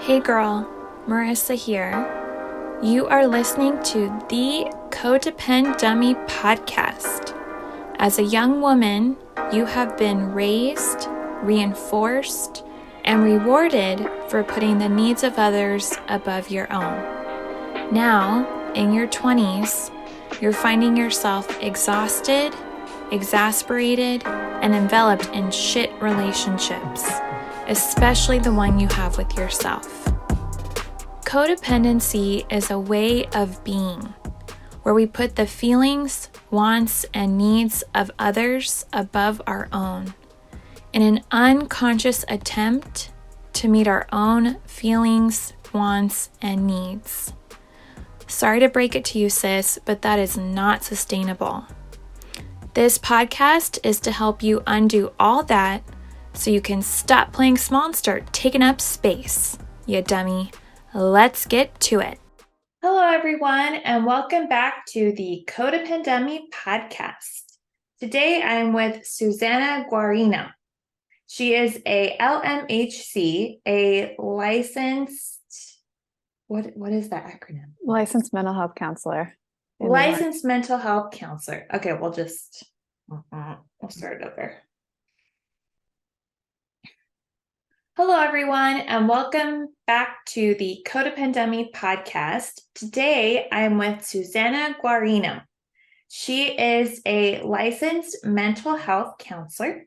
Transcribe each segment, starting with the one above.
Hey girl, Marissa here. You are listening to the Codependent Dummy podcast. As a young woman, you have been raised, reinforced, and rewarded for putting the needs of others above your own. Now, in your 20s, you're finding yourself exhausted, exasperated, and enveloped in shit relationships, especially the one you have with yourself. Codependency is a way of being where we put the feelings, wants, and needs of others above our own in an unconscious attempt to meet our own feelings, wants, and needs. Sorry to break it to you, sis, but that is not sustainable. This podcast is to help you undo all that so you can stop playing small and start taking up space, you dummy. Let's get to it. Hello, everyone, and welcome back to the Codependent podcast. Today, I'm with Susanna Guarino. She is a LMHC, a licensed, what is that acronym? Licensed mental health counselor. Licensed mental health counselor. Okay, we'll start over. Hello, everyone, and welcome back to the Codependent podcast. Today, I'm with Susanna Guarino. She is a licensed mental health counselor,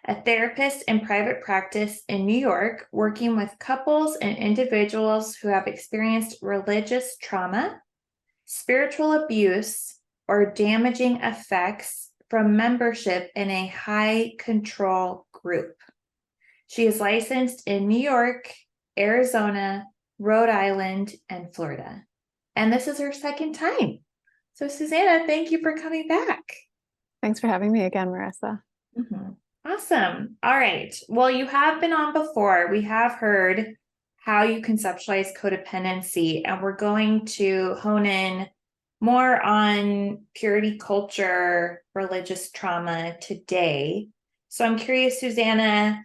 a therapist in private practice in New York, working with couples and individuals who have experienced religious trauma, spiritual abuse, or damaging effects from membership in a high control group. She is licensed in New York, Arizona, Rhode Island, and Florida. And this is her second time. So Susanna, thank you for coming back. Thanks for having me again, Marissa. Mm-hmm. Awesome. All right. Well, you have been on before. We have heard how you conceptualize codependency, and we're going to hone in more on purity culture, religious trauma today. So I'm curious, Susanna,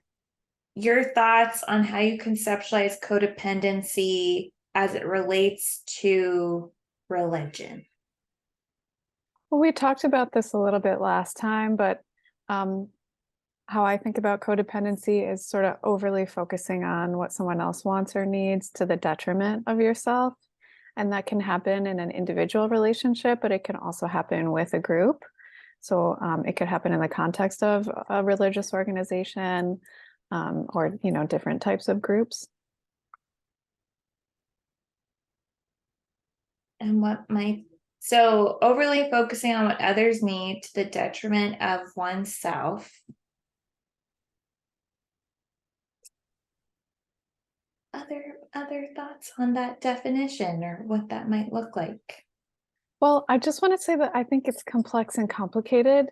your thoughts on how you conceptualize codependency as it relates to religion. Well, we talked about this a little bit last time, but how I think about codependency is sort of overly focusing on what someone else wants or needs to the detriment of yourself. And that can happen in an individual relationship, but it can also happen with a group. So it could happen in the context of a religious organization, or different types of groups. And so overly focusing on what others need to the detriment of oneself. Other thoughts on that definition or what that might look like? Well, I just want to say that I think it's complex and complicated.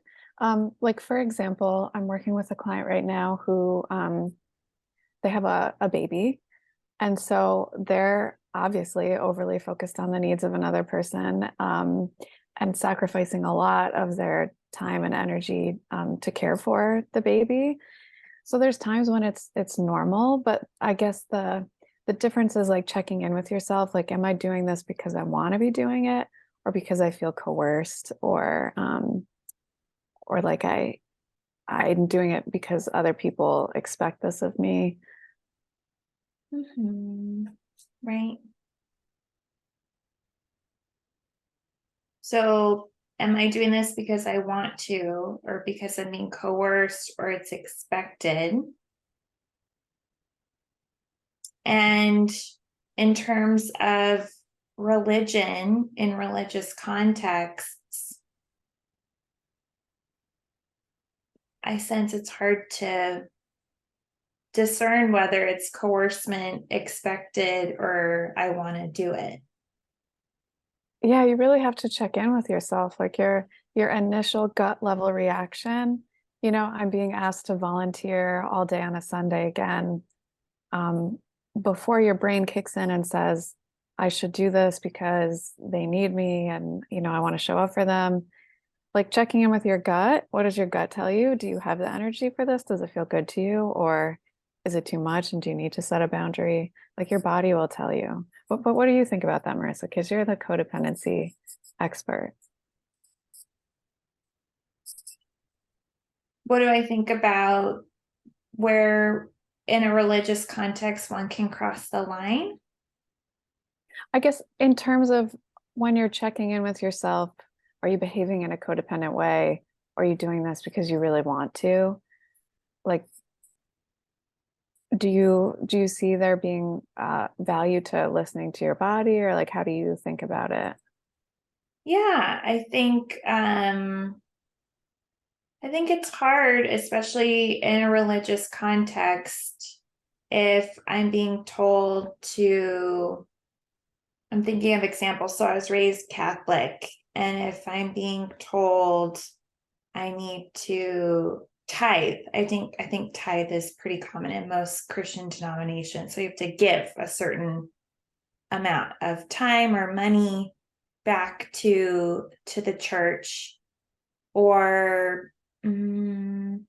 Like, for example, I'm working with a client right now who they have a baby. And so they're obviously overly focused on the needs of another person, and sacrificing a lot of their time and energy to care for the baby. So there's times when it's normal, but I guess the difference is like checking in with yourself. Like, am I doing this because I want to be doing it, or because I feel coerced, or like I'm doing it because other people expect this of me. Mm-hmm. Right. So am I doing this because I want to, or because I'm being coerced, or it's expected? And in terms of religion, in religious contexts, I sense it's hard to discern whether it's coercement, expected, or I want to do it. Yeah, you really have to check in with yourself, like your initial gut level reaction. I'm being asked to volunteer all day on a Sunday again. Before your brain kicks in and says, I should do this because they need me and, I want to show up for them. Like, checking in with your gut. What does your gut tell you? Do you have the energy for this? Does it feel good to you? Or Is it too much? And do you need to set a boundary? Like your body will tell you. But what do you think about that, Marissa? Because you're the codependency expert. What do I think about where in a religious context one can cross the line? I guess in terms of when you're checking in with yourself, are you behaving in a codependent way? Are you doing this because you really want to? Like, do you see there being value to listening to your body, or like how do you think about it? Yeah, I think it's hard, especially in a religious context, if I'm being told to, I'm thinking of examples. So I was raised Catholic, and if I'm being told I need to tithe, I think tithe is pretty common in most Christian denominations. So you have to give a certain amount of time or money back to the church, or I don't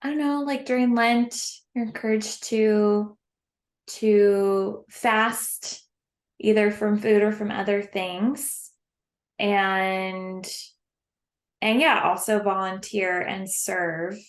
know, like during Lent, you're encouraged to fast either from food or from other things. And yeah, also volunteer and serve.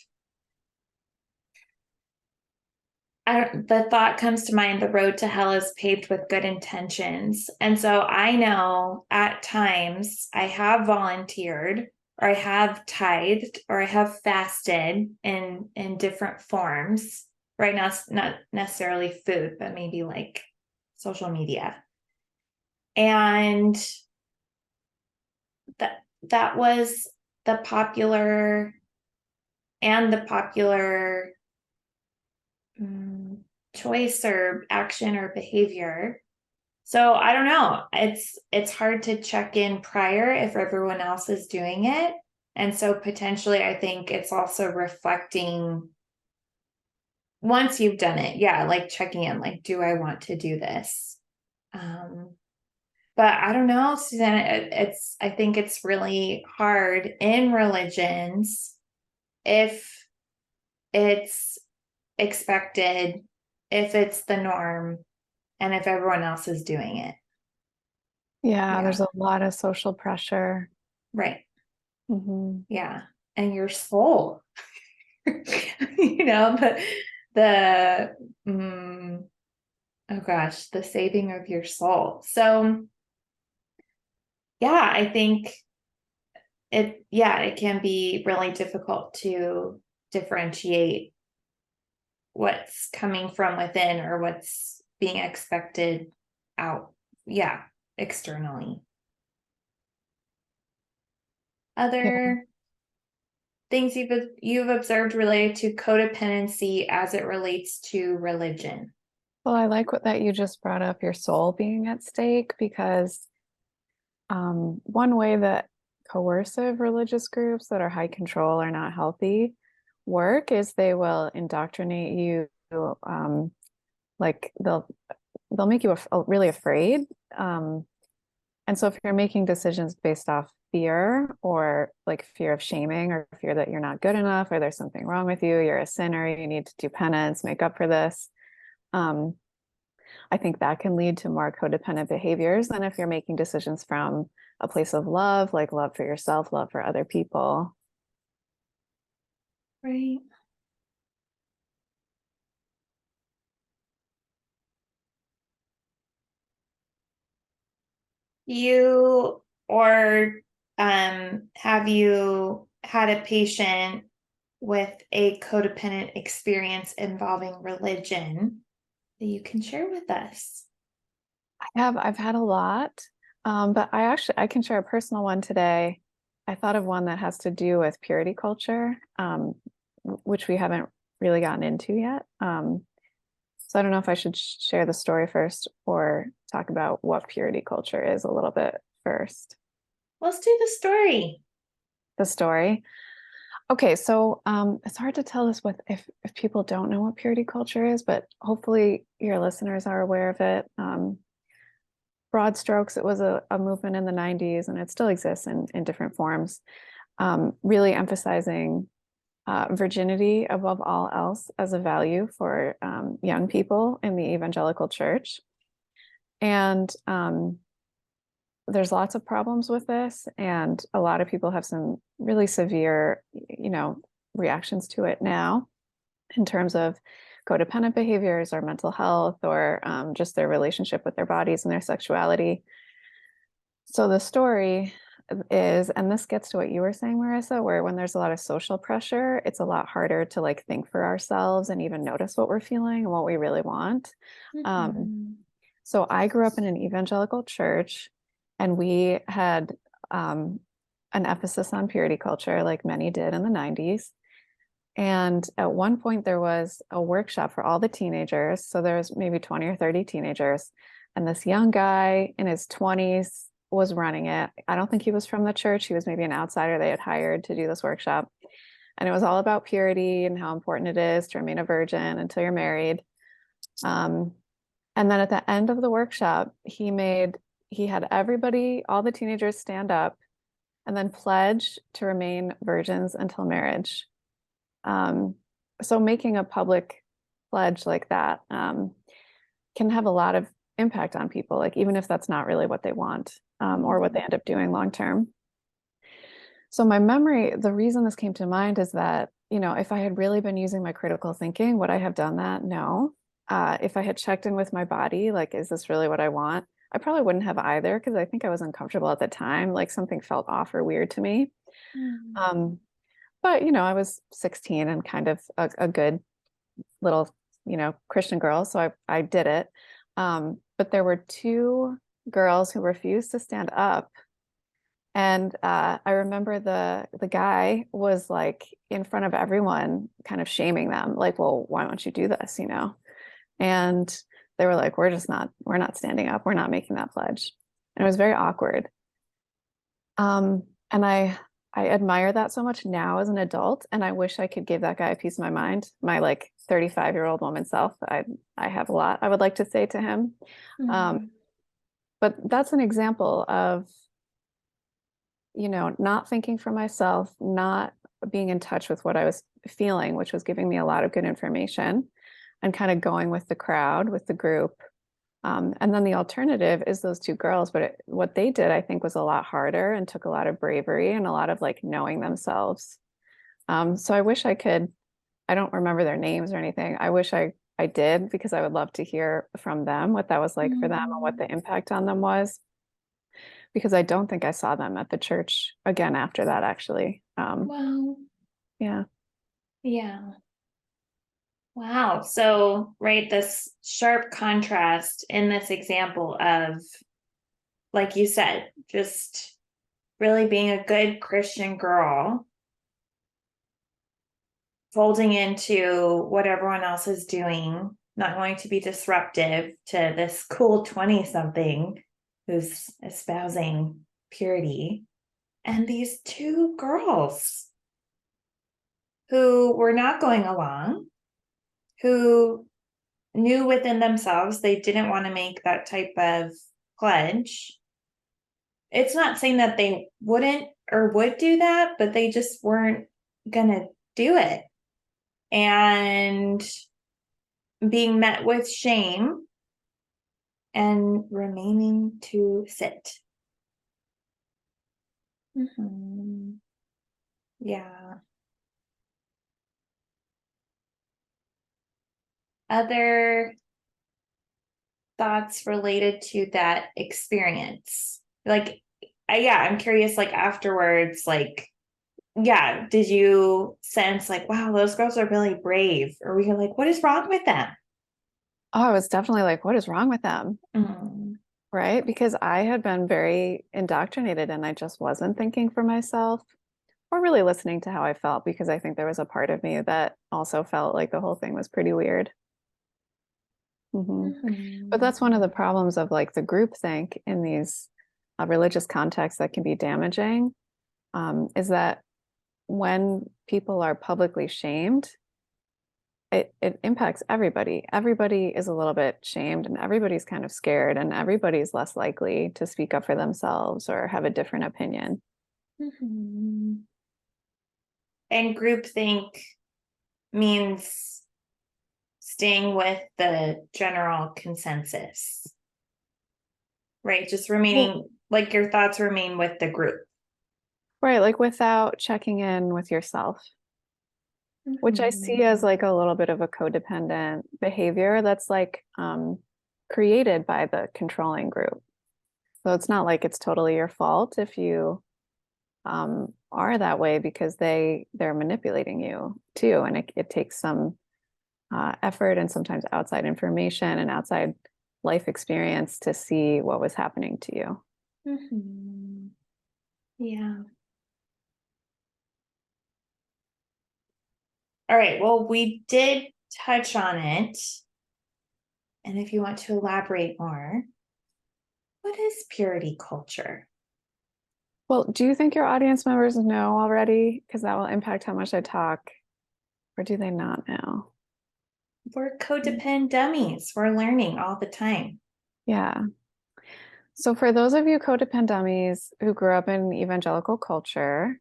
The thought comes to mind, the road to hell is paved with good intentions. And so I know at times I have volunteered, or I have tithed, or I have fasted in different forms. Right now, it's not necessarily food, but maybe like social media. And that was the popular choice or action or behavior. So I don't know. It's hard to check in prior if everyone else is doing it. And so potentially I think it's also reflecting once you've done it. Yeah, like checking in, like, do I want to do this? But I don't know, Susanna, I think it's really hard in religions if it's expected, if it's the norm, and if everyone else is doing it. Yeah, Yeah. there's a lot of social pressure. Right. Hmm. Yeah. And your soul, the oh gosh, the saving of your soul. So yeah, I think it can be really difficult to differentiate what's coming from within or what's being expected out, yeah, externally. Yeah. Other things you've observed related to codependency as it relates to religion? Well, I like that you just brought up your soul being at stake because one way that coercive religious groups that are high control or not healthy work is they will indoctrinate you, like they'll make you really afraid. And so if you're making decisions based off fear, or like fear of shaming, or fear that you're not good enough, or there's something wrong with you, you're a sinner, you need to do penance, make up for this. Um, I think that can lead to more codependent behaviors than if you're making decisions from a place of love, like love for yourself, love for other people. Right. You or have you had a patient with a codependent experience involving religion that you can share with us? I've had a lot, but I can share a personal one today. I thought of one that has to do with purity culture, which we haven't really gotten into yet. So I don't know if I should share the story first or talk about what purity culture is a little bit first. Let's do the story. The story. Okay, so it's hard to tell this with if people don't know what purity culture is, but hopefully your listeners are aware of it. Broad strokes, it was a movement in the 90s, and it still exists in different forms, really emphasizing virginity above all else as a value for young people in the evangelical church. And there's lots of problems with this, and a lot of people have some really severe, reactions to it now in terms of codependent behaviors or mental health or just their relationship with their bodies and their sexuality. So the story is, and this gets to what you were saying, Marissa, where when there's a lot of social pressure, it's a lot harder to like think for ourselves and even notice what we're feeling and what we really want. So I grew up in an evangelical church, and we had an emphasis on purity culture, like many did in the 90s. And at one point, there was a workshop for all the teenagers. So there was maybe 20 or 30 teenagers. And this young guy in his 20s was running it. I don't think he was from the church. He was maybe an outsider they had hired to do this workshop. And it was all about purity and how important it is to remain a virgin until you're married. And then at the end of the workshop, he had everybody, all the teenagers stand up and then pledge to remain virgins until marriage. So making a public pledge like that can have a lot of impact on people, like even if that's not really what they want or what they end up doing long term. So my memory, the reason this came to mind is that, if I had really been using my critical thinking, would I have done that? No. If I had checked in with my body, like, is this really what I want? I probably wouldn't have either, because I think I was uncomfortable at the time. Like something felt off or weird to me. But, I was 16 and kind of a good little, Christian girl. So I did it. But there were two girls who refused to stand up. And I remember the guy was like in front of everyone, kind of shaming them, like, well, why don't you do this, And they were like, we're not standing up. We're not making that pledge. And it was very awkward. And I admire that so much now as an adult. And I wish I could give that guy a piece of my mind. My like 35-year-old woman self, I have a lot I would like to say to him. But that's an example of, not thinking for myself, not being in touch with what I was feeling, which was giving me a lot of good information, and kind of going with the crowd, with the group. And then the alternative is those two girls, but what they did, I think, was a lot harder and took a lot of bravery and a lot of like knowing themselves. So I wish I could, I don't remember their names or anything. I wish I did, because I would love to hear from them what that was like for them and what the impact on them was. Because I don't think I saw them at the church again after that, actually. Wow. Yeah. Yeah. Wow. So, right, this sharp contrast in this example of, like you said, just really being a good Christian girl, folding into what everyone else is doing, not wanting to be disruptive, to this cool 20-something who's espousing purity, and these two girls who were not going along, who knew within themselves they didn't want to make that type of pledge. It's not saying that they wouldn't or would do that, but they just weren't gonna do it. And being met with shame and remaining to sit. Yeah. Other thoughts related to that experience? Like, I'm curious, like afterwards, like, did you sense like, wow, those girls are really brave? Or were you like, what is wrong with them? Oh, I was definitely like, what is wrong with them? Right? Because I had been very indoctrinated and I just wasn't thinking for myself or really listening to how I felt, because I think there was a part of me that also felt like the whole thing was pretty weird. But that's one of the problems of like the groupthink in these religious contexts that can be damaging, is that when people are publicly shamed, it impacts everybody. Everybody is a little bit shamed and everybody's kind of scared, and everybody's less likely to speak up for themselves or have a different opinion. And groupthink means staying with the general consensus, right? Just remaining, like your thoughts remain with the group. Right, like without checking in with yourself, which I see as like a little bit of a codependent behavior that's like created by the controlling group. So it's not like it's totally your fault if you are that way, because they're manipulating you too, and it takes some effort and sometimes outside information and outside life experience to see what was happening to you. Mm-hmm. Yeah. All right. Well, we did touch on it. And if you want to elaborate more, what is purity culture? Well, do you think your audience members know already? Because that will impact how much I talk, or do they not know? We're codependent dummies. We're learning all the time. Yeah. So for those of you codependent dummies who grew up in evangelical culture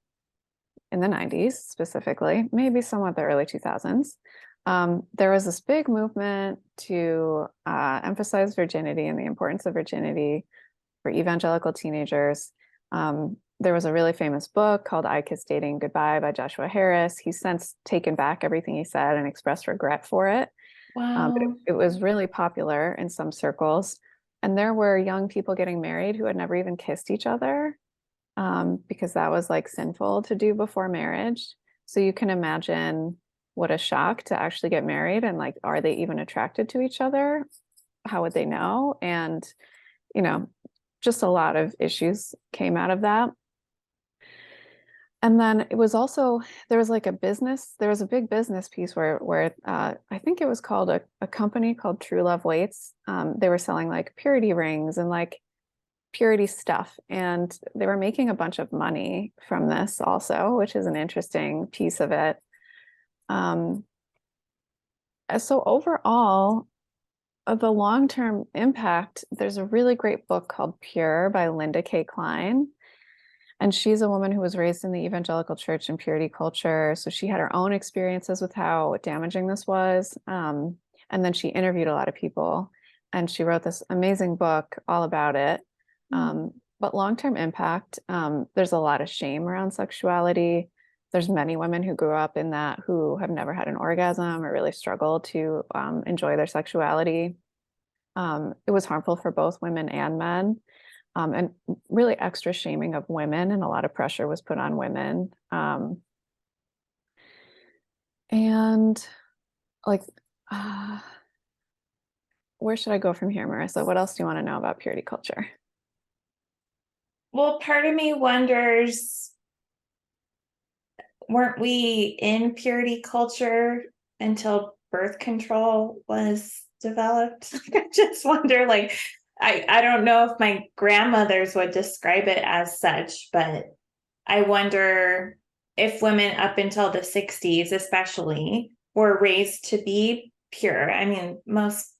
in the 90s specifically, maybe somewhat the early 2000s, there was this big movement to emphasize virginity and the importance of virginity for evangelical teenagers. There was a really famous book called I Kissed Dating Goodbye by Joshua Harris. He's since taken back everything he said and expressed regret for it. But Wow. it was really popular in some circles. And there were young people getting married who had never even kissed each other, because that was like sinful to do before marriage. So you can imagine what a shock to actually get married, and like, are they even attracted to each other? How would they know? And, you know, just a lot of issues came out of that. And then it was also, there was like there was a big business piece where I think it was called a company called True Love Waits. They were selling like purity rings and like purity stuff, and they were making a bunch of money from this also, which is an interesting piece of it. Um, so overall, the long-term impact, there's a really great book called Pure by Linda K. Klein. And she's a woman who was raised in the evangelical church and purity culture. So she had her own experiences with how damaging this was. And then she interviewed a lot of people, and she wrote this amazing book all about it. But long-term impact, there's a lot of shame around sexuality. There's many women who grew up in that who have never had an orgasm or really struggle to enjoy their sexuality. It was harmful for both women and men, and really extra shaming of women, and a lot of pressure was put on women. And like, uh, where should I go from here, Marissa? What else do you want to know about purity culture? Well, part of me wonders, weren't we in purity culture until birth control was developed? I just wonder, like, I don't know if my grandmothers would describe it as such, but I wonder if women up until the 60s, especially, were raised to be pure. I mean, most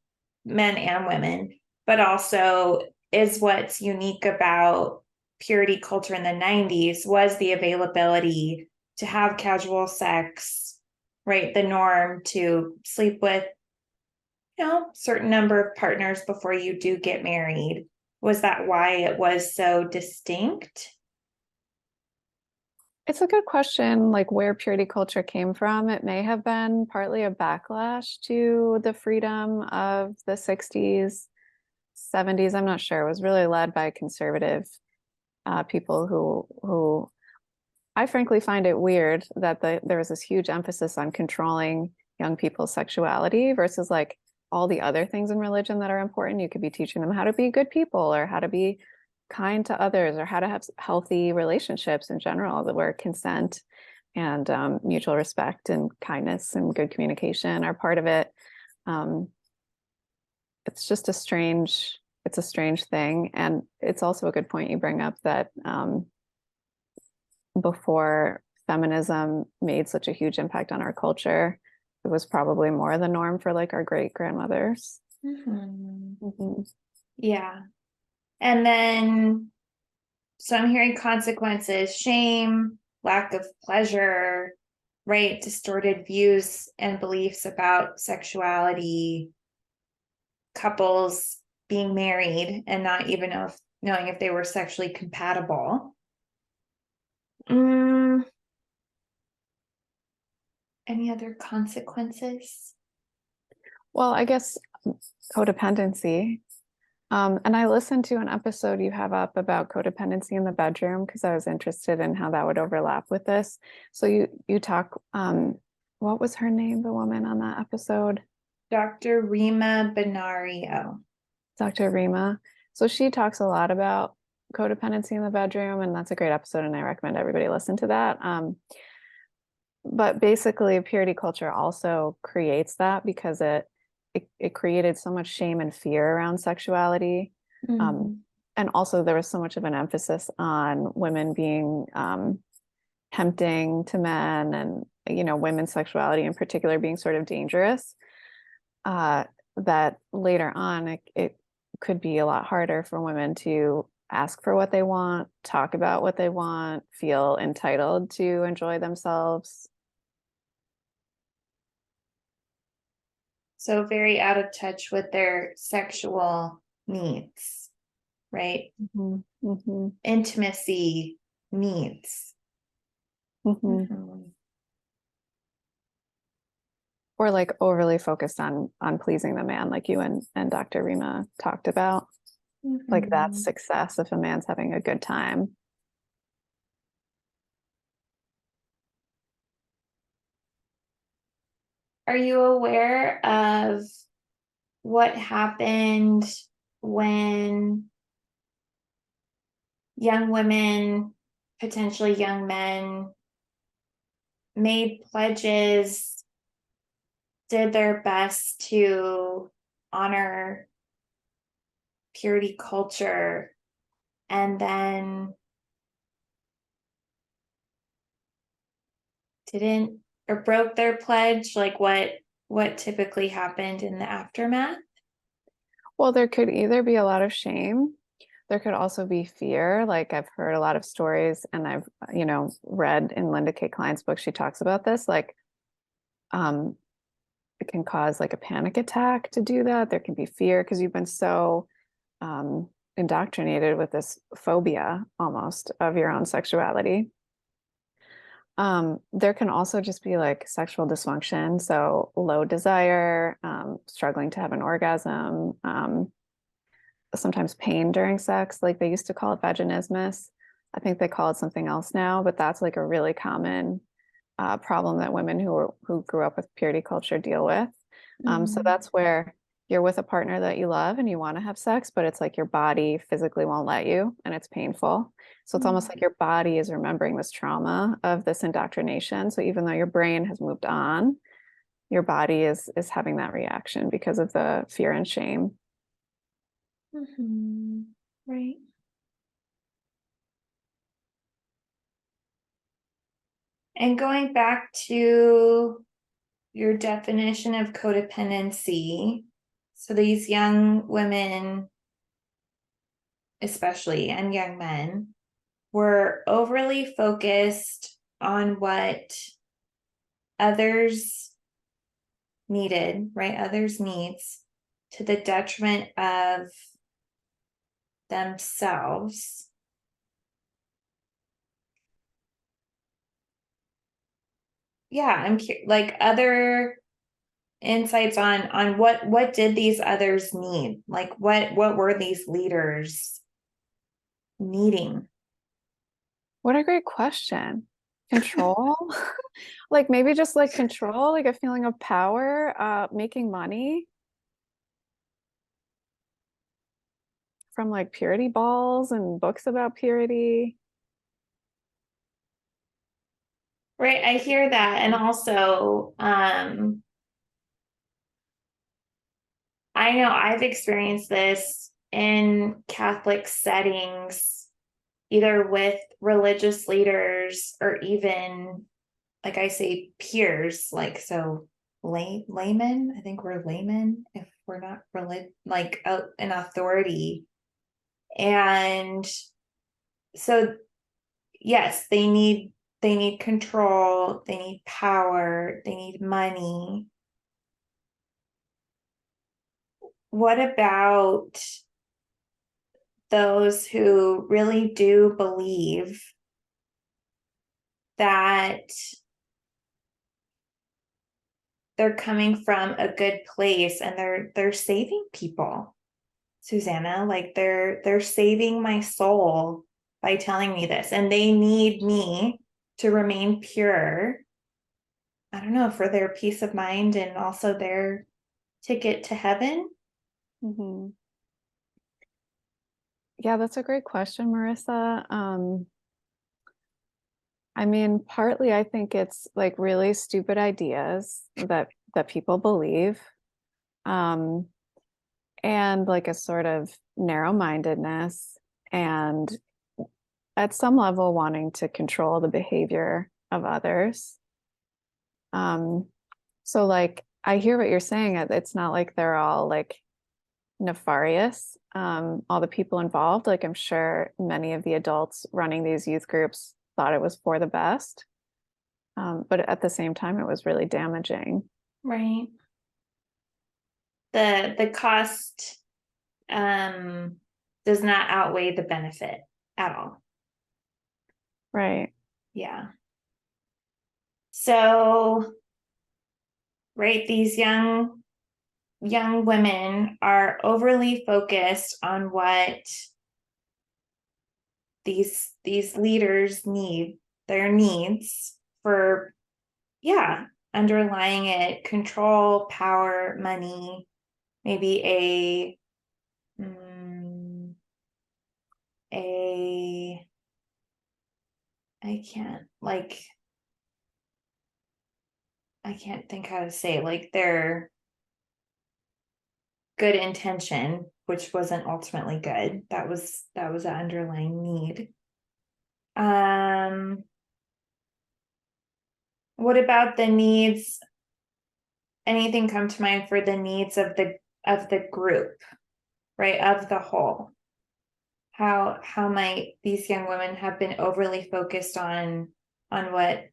men and women, but also is what's unique about purity culture in the 90s was the availability to have casual sex, right? The norm to sleep with, certain number of partners before you do get married. Was that why it was so distinct? It's a good question, like where purity culture came from. It may have been partly a backlash to the freedom of the 60s, 70s. I'm not sure. It was really led by conservative people who I frankly find it weird that there was this huge emphasis on controlling young people's sexuality versus like all the other things in religion that are important. You could be teaching them how to be good people, or how to be kind to others, or how to have healthy relationships in general, that where consent and mutual respect and kindness and good communication are part of it. Um, it's just it's a strange thing. And it's also a good point you bring up that before feminism made such a huge impact on our culture, it was probably more the norm for like our great grandmothers. Yeah. And then, so I'm hearing consequences, shame, lack of pleasure. right, distorted views and beliefs about sexuality, couples being married and not even knowing if they were sexually compatible. Any other consequences? Well, I guess codependency. And I listened to an episode you have up about codependency in the bedroom because I was interested in how that would overlap with this. So you talk, what was her name, the woman on that episode? Dr. Rima Benario. Dr. Rima. So she talks a lot about codependency in the bedroom, and that's a great episode, and I recommend everybody listen to that. But basically, purity culture also creates that because it created so much shame and fear around sexuality. And also there was so much of an emphasis on women being tempting to men, and women's sexuality in particular being sort of dangerous, that later on it could be a lot harder for women to ask for what they want, talk about what they want, feel entitled to enjoy themselves. So very out of touch with their sexual needs, right? Intimacy needs. Or like overly focused on pleasing the man, like you and Dr. Rima talked about. Like that's success if a man's having a good time. Are you aware of what happened when young women, potentially young men, made pledges, did their best to honor purity culture, and then didn't or broke their pledge? Like what typically happened in the aftermath? Well, there could either be a lot of shame. There could also be fear. Like I've heard a lot of stories, and I've, read in Linda K. Klein's book, she talks about this, like, it can cause like a panic attack to do that. There can be fear because you've been so indoctrinated with this phobia almost of your own sexuality. There can also just be like sexual dysfunction, so low desire, struggling to have an orgasm, sometimes pain during sex. Like they used to call it vaginismus. I think they call it something else now, but that's like a really common problem that women who grew up with purity culture deal with. So that's where you're with a partner that you love and you want to have sex, but it's like your body physically won't let you and it's painful. So it's almost like your body is remembering this trauma of this indoctrination. So even though your brain has moved on, your body is having that reaction because of the fear and shame. Right. And going back to your definition of codependency, so these young women, especially, and young men, were overly focused on what others needed, right? Others' needs to the detriment of themselves. Yeah, I'm like other insights on what did these others need? Like what were these leaders needing? What a great question. Control? Like maybe just like control, like a feeling of power, making money from like purity balls and books about purity. Right, I hear that. And also, I know I've experienced this in Catholic settings, either with religious leaders or even, like I say, peers, like so laymen. I think we're laymen if we're not like an authority. And so, yes, they need they need control, they need power, they need money. What about those who really do believe that they're coming from a good place and they're saving people, Susanna? Like they're saving my soul by telling me this, and they need me to remain pure. I don't know, for their peace of mind and also their ticket to heaven. Mm-hmm. Yeah, that's a great question, Marissa. I mean, partly I think it's like really stupid ideas that people believe, um, and like a sort of narrow-mindedness, and at some level wanting to control the behavior of others. So like I hear what you're saying. It's not like they're all like nefarious. All the people involved, like I'm sure many of the adults running these youth groups thought it was for the best. But at the same time, it was really damaging. Right. The cost does not outweigh the benefit at all. Right. Yeah. So, right, these young women are overly focused on what these leaders need, their needs for, yeah, underlying it, control, power, money, maybe a I can't think how to say it, like their good intention, which wasn't ultimately good. That was an underlying need. What about the needs? Anything come to mind for the needs of the group, right? Of the whole. How might these young women have been overly focused on what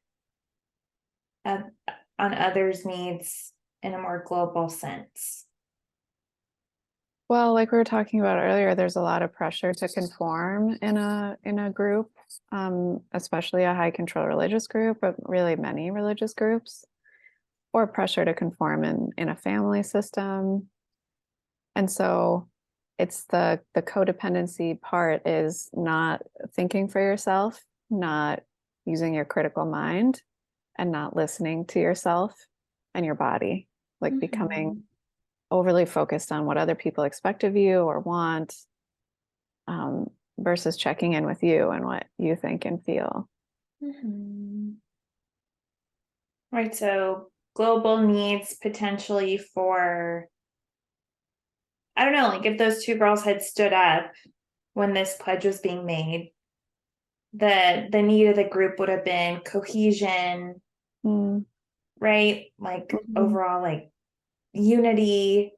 on others' needs in a more global sense? Well, like we were talking about earlier, there's a lot of pressure to conform in a group, especially a high control religious group, but really many religious groups, or pressure to conform in a family system. And so it's the codependency part is not thinking for yourself, not using your critical mind, and not listening to yourself and your body, like becoming overly focused on what other people expect of you or want, versus checking in with you and what you think and feel. Right. So global needs potentially for, I don't know, like if those two girls had stood up when this pledge was being made, the need of the group would have been cohesion, right? Like overall, like unity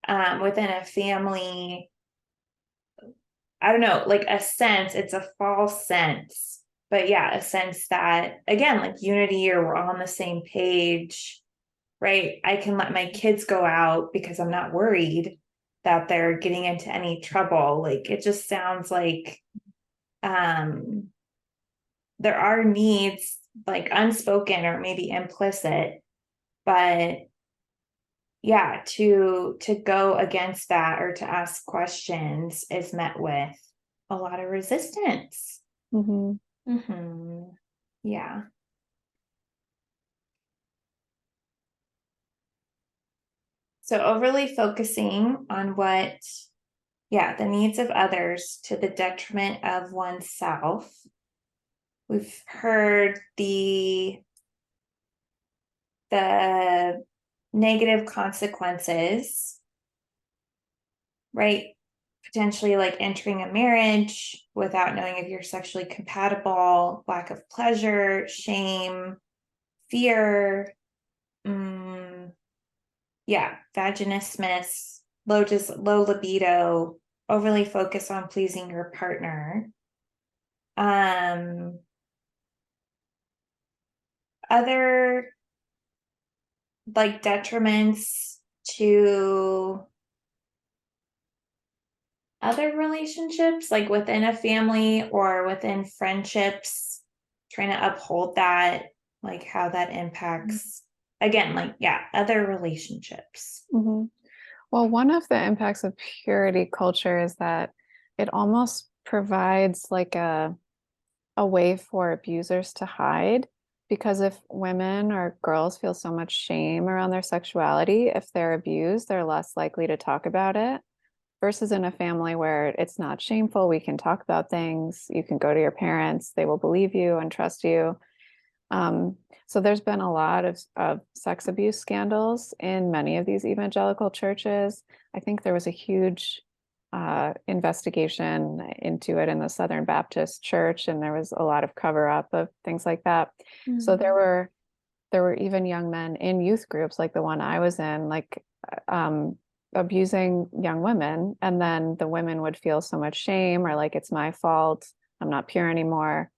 within a family. I don't know, like a sense, it's a false sense, but yeah, a sense that, again, like unity, or we're all on the same page, right? I can let my kids go out because I'm not worried that they're getting into any trouble. Like it just sounds like there are needs, like unspoken or maybe implicit, but yeah, to go against that or to ask questions is met with a lot of resistance. Yeah. So overly focusing on the needs of others to the detriment of oneself. We've heard the negative consequences, right? Potentially like entering a marriage without knowing if you're sexually compatible, lack of pleasure, shame, fear, vaginismus, low libido, overly focused on pleasing your partner. other like detriments to other relationships, like within a family or within friendships, trying to uphold that, like how that impacts, again, like, yeah, other relationships. Mm-hmm. Well, one of the impacts of purity culture is that it almost provides like a way for abusers to hide. Because if women or girls feel so much shame around their sexuality, if they're abused, they're less likely to talk about it. Versus in a family where it's not shameful, we can talk about things, you can go to your parents, they will believe you and trust you. So there's been a lot of sex abuse scandals in many of these evangelical churches. I think there was a huge investigation into it in the Southern Baptist Church, and there was a lot of cover up of things like that. So there were even young men in youth groups like the one I was in, like abusing young women, and then the women would feel so much shame or like it's my fault, I'm not pure anymore,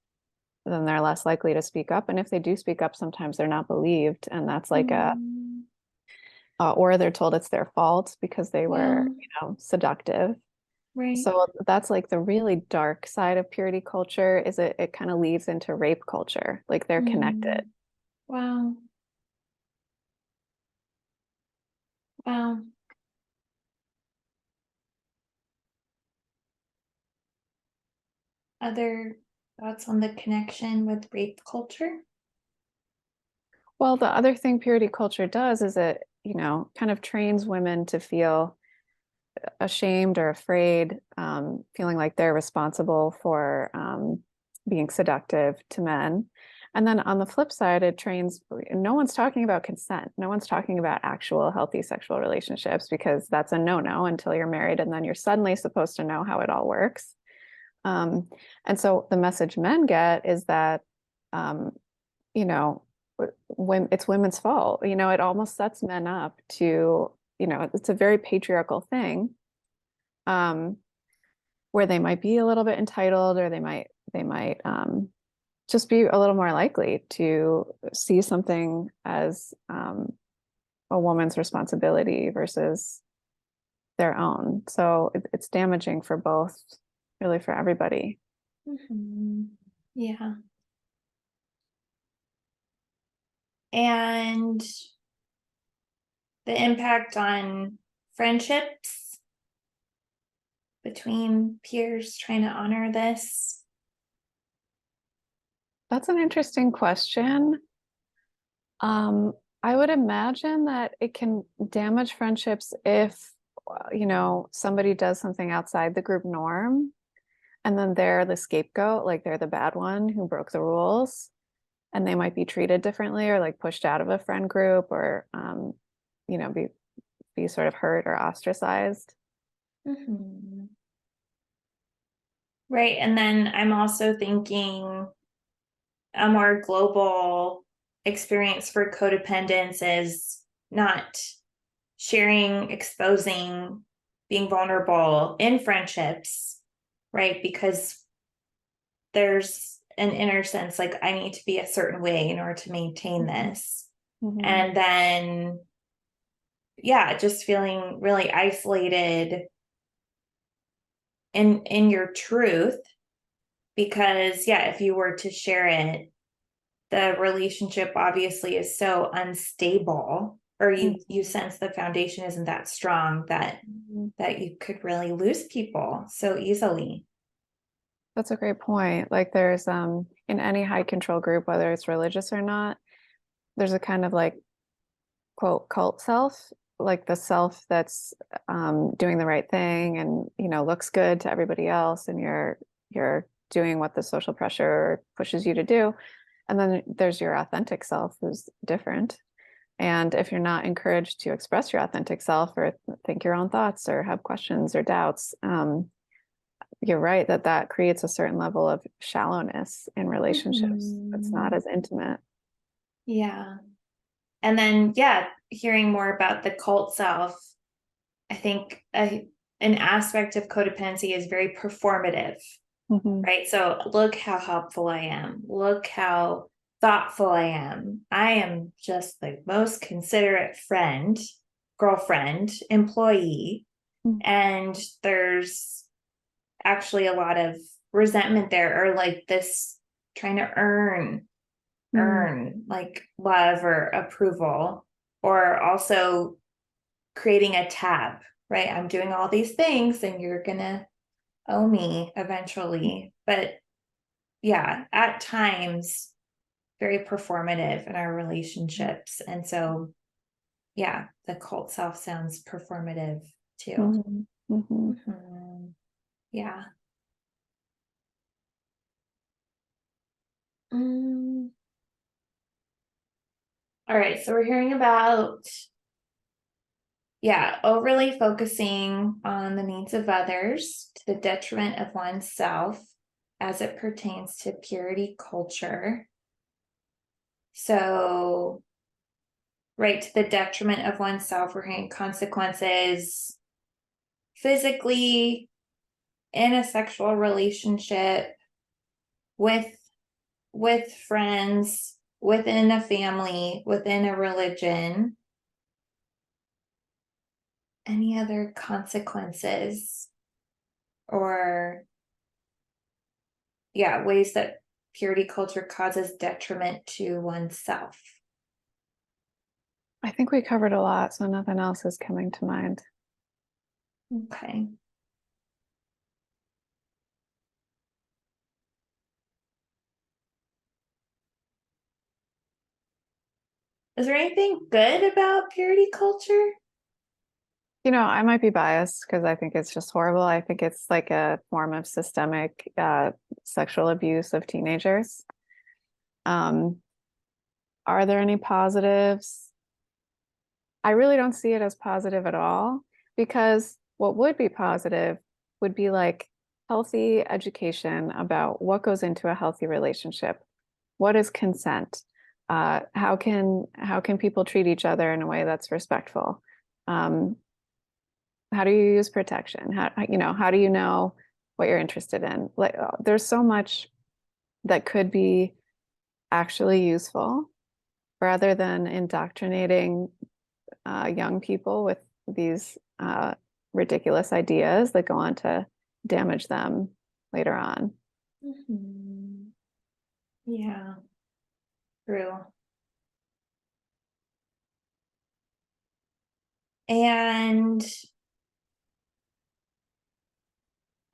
then they're less likely to speak up. And if they do speak up, sometimes they're not believed. And that's like or they're told it's their fault because they were, seductive. Right. So that's like the really dark side of purity culture is it kind of leads into rape culture. Like they're connected. Wow. Wow. Other thoughts on the connection with rape culture? Well, the other thing purity culture does is it, kind of trains women to feel ashamed or afraid, feeling like they're responsible for being seductive to men. And then on the flip side, it trains, no one's talking about consent. No one's talking about actual healthy sexual relationships because that's a no-no until you're married. And then you're suddenly supposed to know how it all works. And so the message men get is that, you know, when it's women's fault, it almost sets men up to, it's a very patriarchal thing, um, where they might be a little bit entitled, or they might just be a little more likely to see something as a woman's responsibility versus their own. So it's damaging for both, really for everybody. Yeah. And the impact on friendships between peers trying to honor this. That's an interesting question. I would imagine that it can damage friendships if, somebody does something outside the group norm, and then they're the scapegoat, like they're the bad one who broke the rules, and they might be treated differently or like pushed out of a friend group or, be sort of hurt or ostracized. Right. And then I'm also thinking a more global experience for codependence is not sharing, exposing, being vulnerable in friendships, right? Because there's an inner sense like I need to be a certain way in order to maintain this. And then, yeah, just feeling really isolated in your truth, because, yeah, if you were to share it, the relationship obviously is so unstable, or you sense the foundation isn't that strong that you could really lose people so easily. That's a great point. Like there's in any high control group, whether it's religious or not, there's a kind of like quote cult self, like the self that's doing the right thing and looks good to everybody else, and you're doing what the social pressure pushes you to do. And then there's your authentic self who's different. And if you're not encouraged to express your authentic self or think your own thoughts or have questions or doubts, you're right that creates a certain level of shallowness in relationships. It's not as intimate. Yeah. And then, yeah, hearing more about the cult self, I think an aspect of codependency is very performative, right? So look how helpful I am. Look how thoughtful I am. I am just the most considerate friend, girlfriend, employee. And there's actually a lot of resentment there, or like this trying to earn like love or approval, or also creating a tab, right? I'm doing all these things and you're gonna owe me eventually. But yeah, at times very performative in our relationships. And so yeah, the cult self sounds performative too. Yeah. All right, so we're hearing about, yeah, overly focusing on the needs of others to the detriment of oneself as it pertains to purity culture. So, right, to the detriment of oneself, we're hearing consequences physically, in a sexual relationship, with friends, within a family, within a religion. Any other consequences or, yeah, ways that purity culture causes detriment to oneself? I think we covered a lot, so nothing else is coming to mind. Okay. Is there anything good about purity culture? You know, I might be biased because I think it's just horrible. I think it's like a form of systemic sexual abuse of teenagers. Um, are there any positives? I really don't see it as positive at all, because what would be positive would be like healthy education about what goes into a healthy relationship. What is consent? How can people treat each other in a way that's respectful? How do you use protection? How do you know what you're interested in? Like, there's so much that could be actually useful rather than indoctrinating young people with these ridiculous ideas that go on to damage them later on. Yeah, true. And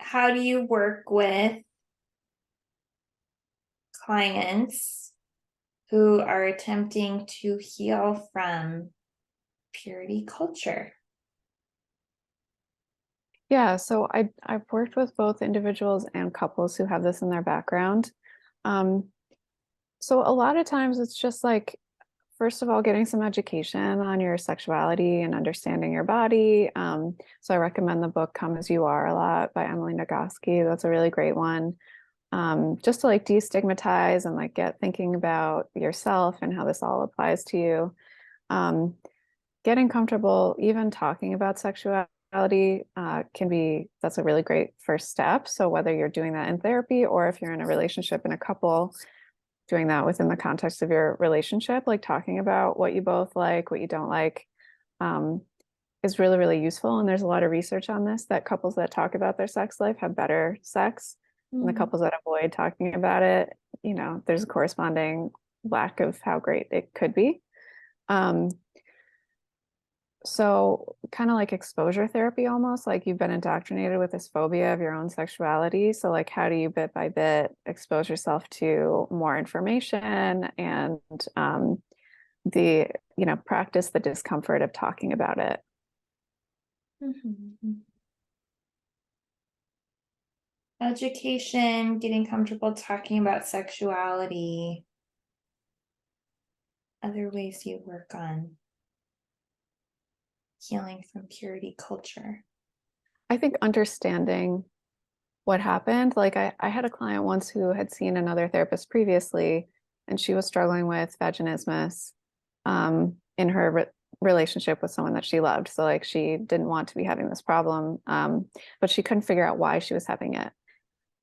how do you work with clients who are attempting to heal from purity culture? Yeah, so I've worked with both individuals and couples who have this in their background. Um, so a lot of times it's just like, first of all, getting some education on your sexuality and understanding your body. So I recommend the book Come As You Are a lot by Emily Nagoski. That's a really great one. Just to like destigmatize and like get thinking about yourself and how this all applies to you. Um, Getting comfortable, even talking about sexuality, that's a really great first step. So whether you're doing that in therapy or if you're in a relationship in a couple, doing that within the context of your relationship, like talking about what you both like, what you don't like, um, is really, really useful. And there's a lot of research on this, that couples that talk about their sex life have better sex. And the couples that avoid talking about it, there's a corresponding lack of how great it could be. So kind of like exposure therapy, almost like you've been indoctrinated with this phobia of your own sexuality. So like, how do you bit by bit expose yourself to more information and practice the discomfort of talking about it? Education, getting comfortable talking about sexuality, other ways you work on healing from purity culture. I think understanding what happened, like I had a client once who had seen another therapist previously, and she was struggling with vaginismus in her relationship with someone that she loved. So like she didn't want to be having this problem, but she couldn't figure out why she was having it.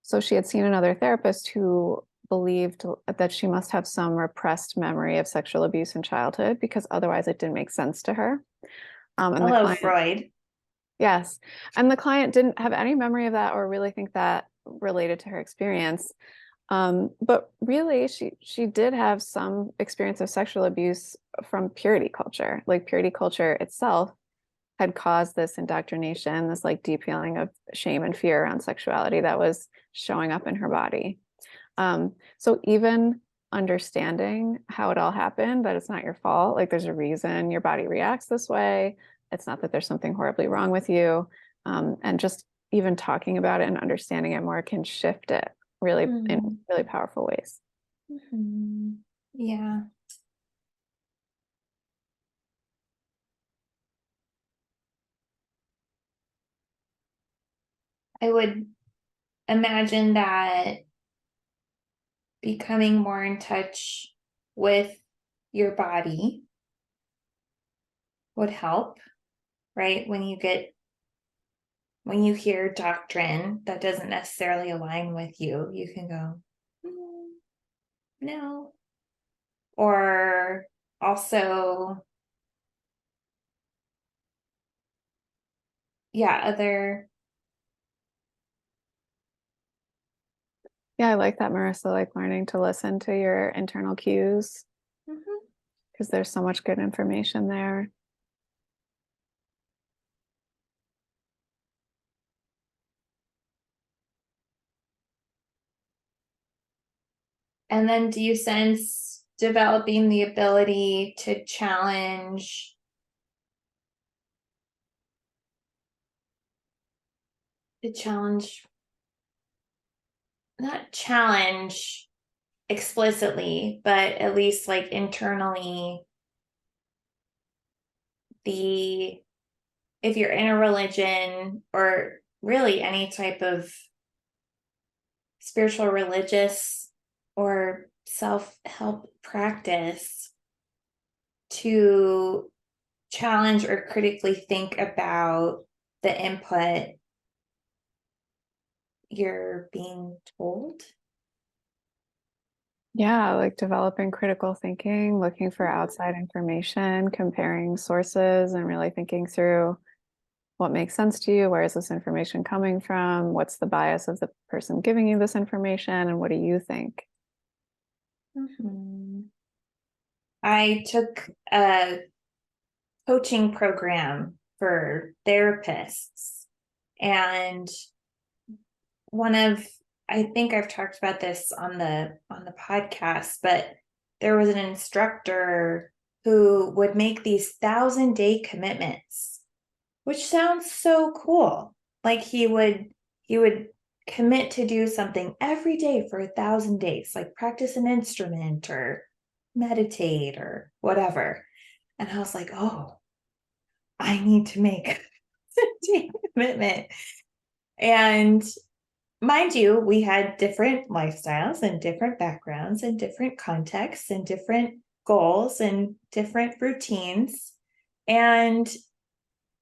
So she had seen another therapist who believed that she must have some repressed memory of sexual abuse in childhood because otherwise it didn't make sense to her. And the Hello, client, Freud. yes, and the client didn't have any memory of that or really think that related to her experience. But really, she did have some experience of sexual abuse from purity culture. Like purity culture itself had caused this indoctrination, this like deep feeling of shame and fear around sexuality that was showing up in her body. So even understanding how it all happened, that it's not your fault, like there's a reason your body reacts this way. It's not that there's something horribly wrong with you. And just even talking about it and understanding it more can shift it really in really powerful ways. Yeah. I would imagine that becoming more in touch with your body would help, right? When you hear doctrine that doesn't necessarily align with you, you can go, no. Or also, other. Yeah, I like that, Marissa, like learning to listen to your internal cues because there's so much good information there. And then do you sense developing the ability to challenge not challenge explicitly, but at least like internally, if you're in a religion or really any type of spiritual, religious, or self-help practice, to challenge or critically think about the input you're being told. Yeah, like developing critical thinking, looking for outside information, comparing sources, and really thinking through what makes sense to you. Where is this information coming from? What's the bias of the person giving you this information? And what do you think? I took a coaching program for therapists, and I think I've talked about this on the podcast, but there was an instructor who would make these 1,000-day commitments, which sounds so cool. Like he would commit to do something every day for 1,000 days, like practice an instrument or meditate or whatever. And I was like, oh, I need to make a commitment. And mind you, we had different lifestyles and different backgrounds and different contexts and different goals and different routines. And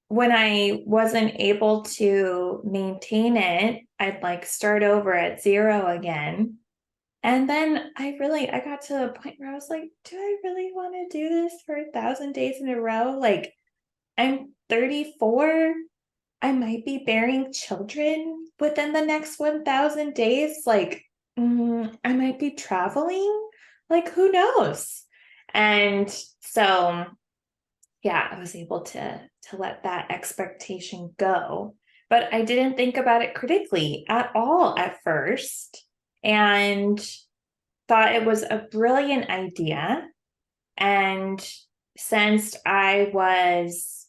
when I wasn't able to maintain it, I'd like start over at zero again. And then I got to a point where I was like, do I really want to do this for 1,000 days in a row? Like, I'm 34. I might be bearing children within the next 1,000 days. Like, I might be traveling. Like, who knows? And so, yeah, I was able to let that expectation go. But I didn't think about it critically at all at first, and thought it was a brilliant idea, and sensed I was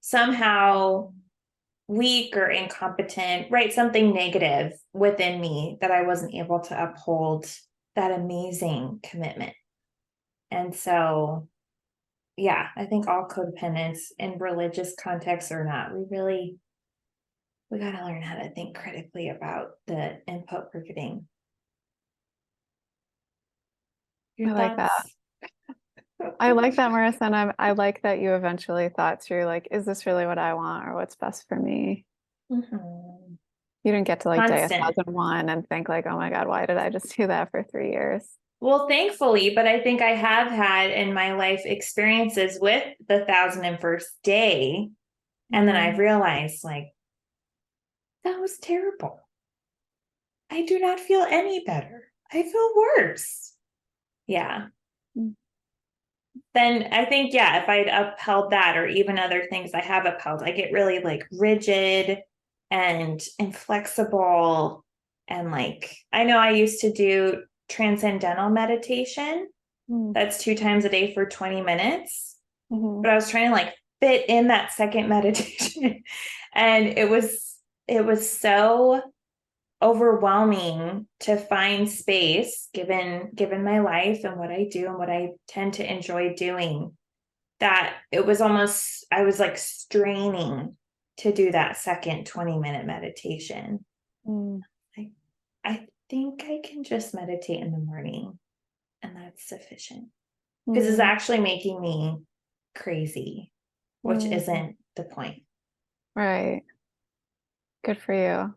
somehow weak or incompetent, right? Something negative within me that I wasn't able to uphold that amazing commitment. And so, yeah, I think all codependents in religious contexts or not, we got to learn how to think critically about the input we're getting. Your I like that. thoughts? I like that, Marissa, and I like that you eventually thought through like, is this really what I want or what's best for me? You didn't get to like day constant. 1001 and think like, oh my God, why did I just do that for 3 years? Well, thankfully, but I think I have had in my life experiences with the 1001st day. And then I've realized like, that was terrible. I do not feel any better. I feel worse. Yeah. Mm. Then I think, yeah, if I'd upheld that or even other things I have upheld, I get really like rigid and inflexible. And like, I know I used to do transcendental meditation. That's 2 times a day for 20 minutes. But I was trying to like fit in that second meditation. And it was so overwhelming to find space given my life and what I do and what I tend to enjoy doing, that it was almost, I was like straining to do that second 20-minute meditation. I think I can just meditate in the morning and that's sufficient, because it's actually making me crazy, which isn't the point. Right. Good for you.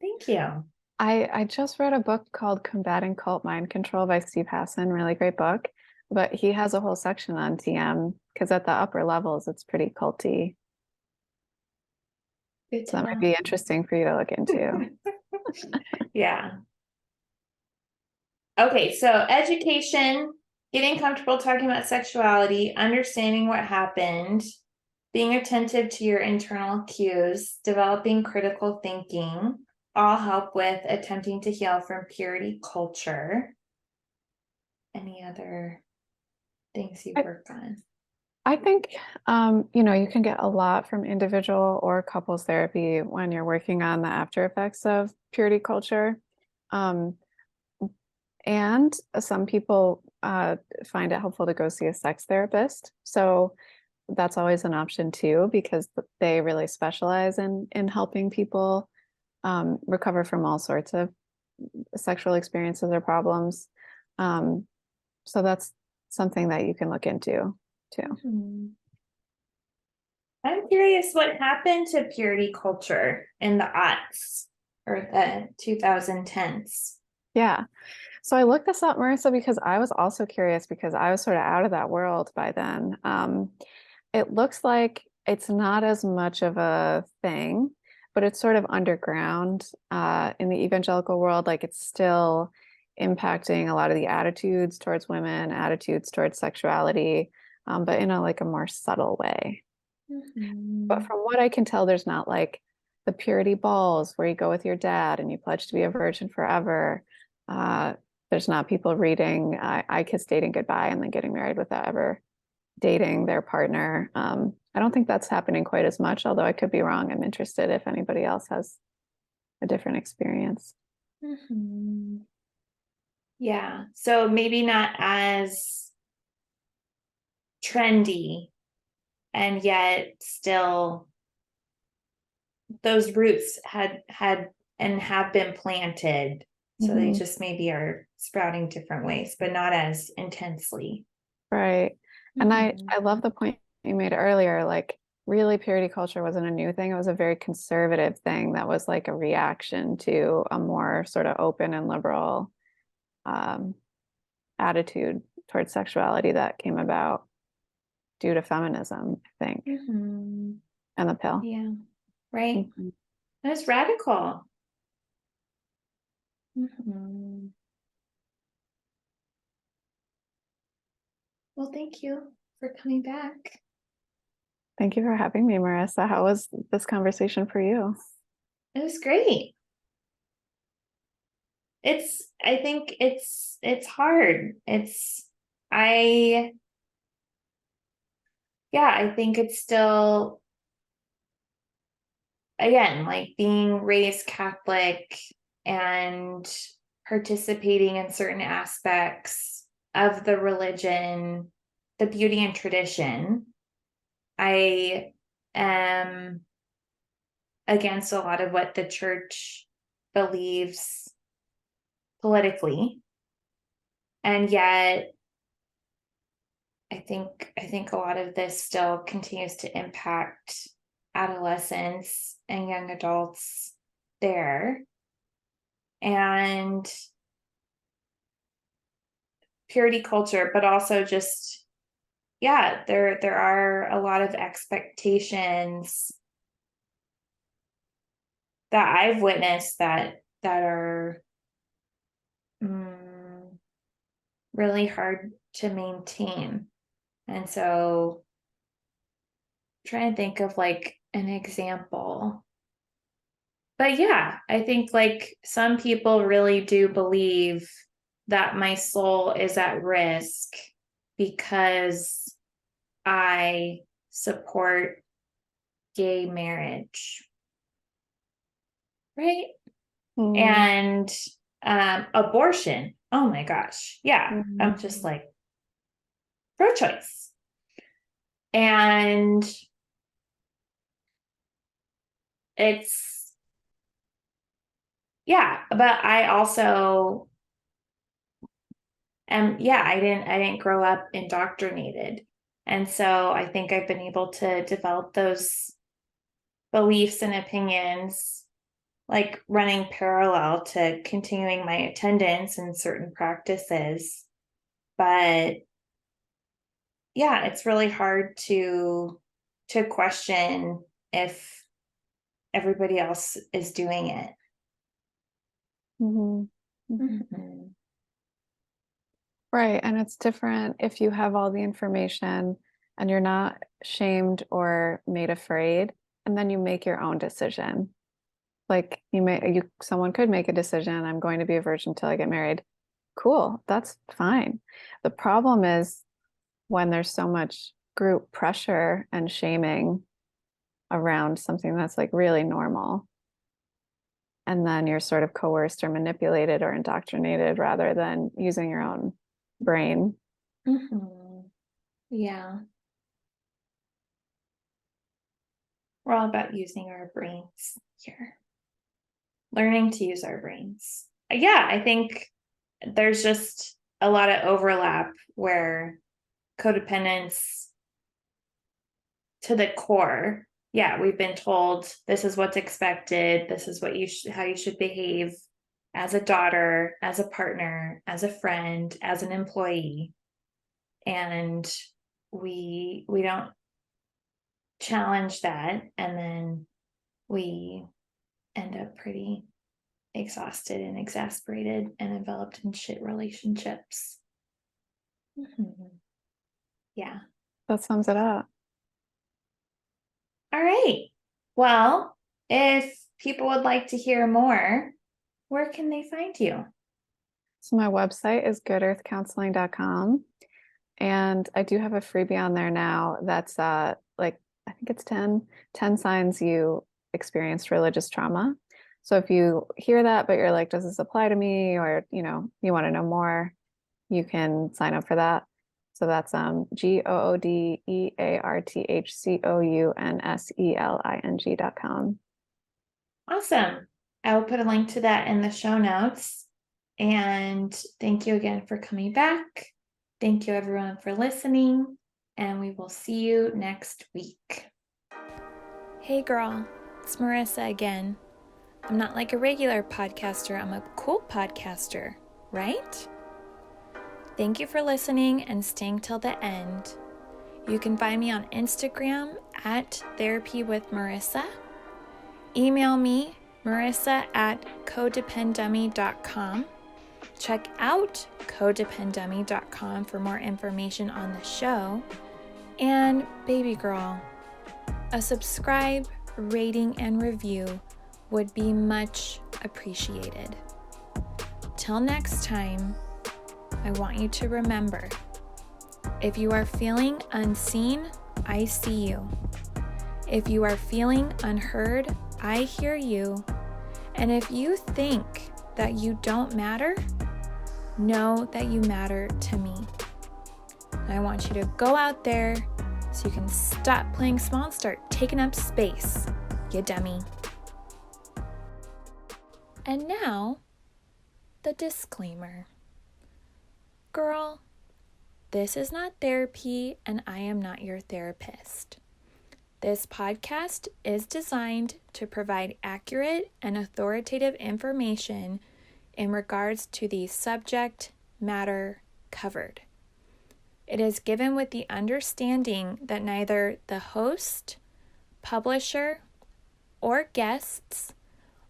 Thank you. I just read a book called Combating Cult Mind Control by Steve Hassan, really great book. But he has a whole section on TM because at the upper levels, it's pretty culty. Good So to that might know. be interesting for you to look into. Yeah. Okay, so education, getting comfortable talking about sexuality, understanding what happened, being attentive to your internal cues, developing critical thinking, all help with attempting to heal from purity culture. Any other things you work on? I think, you can get a lot from individual or couples therapy when you're working on the after effects of purity culture. Um, and some people find it helpful to go see a sex therapist. So that's always an option too, because they really specialize in helping people recover from all sorts of sexual experiences or problems. So that's something that you can look into too. I'm curious what happened to purity culture in the aughts or the 2010s. Yeah. So I looked this up, Marissa, because I was also curious because I was sort of out of that world by then. It looks like it's not as much of a thing, but it's sort of underground in the evangelical world. Like it's still impacting a lot of the attitudes towards women, attitudes towards sexuality, but in a more subtle way. But from what I can tell, there's not like the purity balls where you go with your dad and you pledge to be a virgin forever. Uh, there's not people reading I Kiss Dating Goodbye and then getting married without ever dating their partner. I don't think that's happening quite as much, although I could be wrong. I'm interested if anybody else has a different experience. Yeah, so maybe not as trendy, and yet still those roots had and have been planted. So they just maybe are sprouting different ways, but not as intensely. Right. And I love the point you made earlier, like really purity culture wasn't a new thing. It was a very conservative thing that was like a reaction to a more sort of open and liberal um, attitude towards sexuality that came about due to feminism, I think, and the pill. Yeah, right. That's radical. Well, thank you for coming back. Thank you for having me, Marissa. How was this conversation for you? It was great. I think it's hard. I I think it's still, again, like being raised Catholic and participating in certain aspects of the religion, the beauty and tradition. I am against a lot of what the church believes politically. And yet I think a lot of this still continues to impact adolescents and young adults there. And purity culture, but also just, yeah, there are a lot of expectations that I've witnessed that are really hard to maintain. And so try and think of like an example. But yeah, I think like some people really do believe that my soul is at risk because I support gay marriage, right? And abortion. Oh my gosh. Yeah. I'm just like pro-choice. And it's, yeah, but I also I didn't grow up indoctrinated. And so I think I've been able to develop those beliefs and opinions, like running parallel to continuing my attendance in certain practices. But yeah, it's really hard to question if everybody else is doing it. Right. And it's different if you have all the information and you're not shamed or made afraid, and then you make your own decision. Like someone could make a decision, I'm going to be a virgin till I get married. Cool, that's fine. The problem is when there's so much group pressure and shaming around something that's like really normal. And then you're sort of coerced or manipulated or indoctrinated rather than using your own brain. Yeah. We're all about using our brains here. Learning to use our brains. Yeah, I think there's just a lot of overlap where codependence to the core. Yeah, we've been told this is what's expected. This is what how you should behave as a daughter, as a partner, as a friend, as an employee. And we don't challenge that, and then we end up pretty exhausted and exasperated and enveloped in shit relationships. Yeah. That sums it up. All right. Well, if people would like to hear more, where can they find you? So my website is goodearthcounseling.com. And I do have a freebie on there now that's like, I think it's 10 signs you experienced religious trauma. So if you hear that, but you're like, does this apply to me? Or, you want to know more, you can sign up for that. So that's goodearthcounseling.com. Awesome. I will put a link to that in the show notes. And thank you again for coming back. Thank you everyone for listening, and we will see you next week. Hey girl, it's Marissa again. I'm not like a regular podcaster, I'm a cool podcaster, right? Thank you for listening and staying till the end. You can find me on Instagram at Therapy with Marissa. Email me, marissa@codependummy.com. Check out codependummy.com for more information on the show. And baby girl, a subscribe, rating, and review would be much appreciated. Till next time, I want you to remember, if you are feeling unseen, I see you. If you are feeling unheard, I hear you. And if you think that you don't matter, know that you matter to me. I want you to go out there so you can stop playing small and start taking up space, you dummy. And now, the disclaimer. Girl, this is not therapy and I am not your therapist. This podcast is designed to provide accurate and authoritative information in regards to the subject matter covered. It is given with the understanding that neither the host, publisher, or guests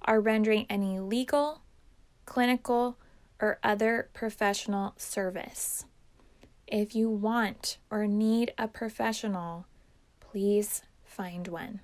are rendering any legal, clinical, or other professional service. If you want or need a professional, please find one.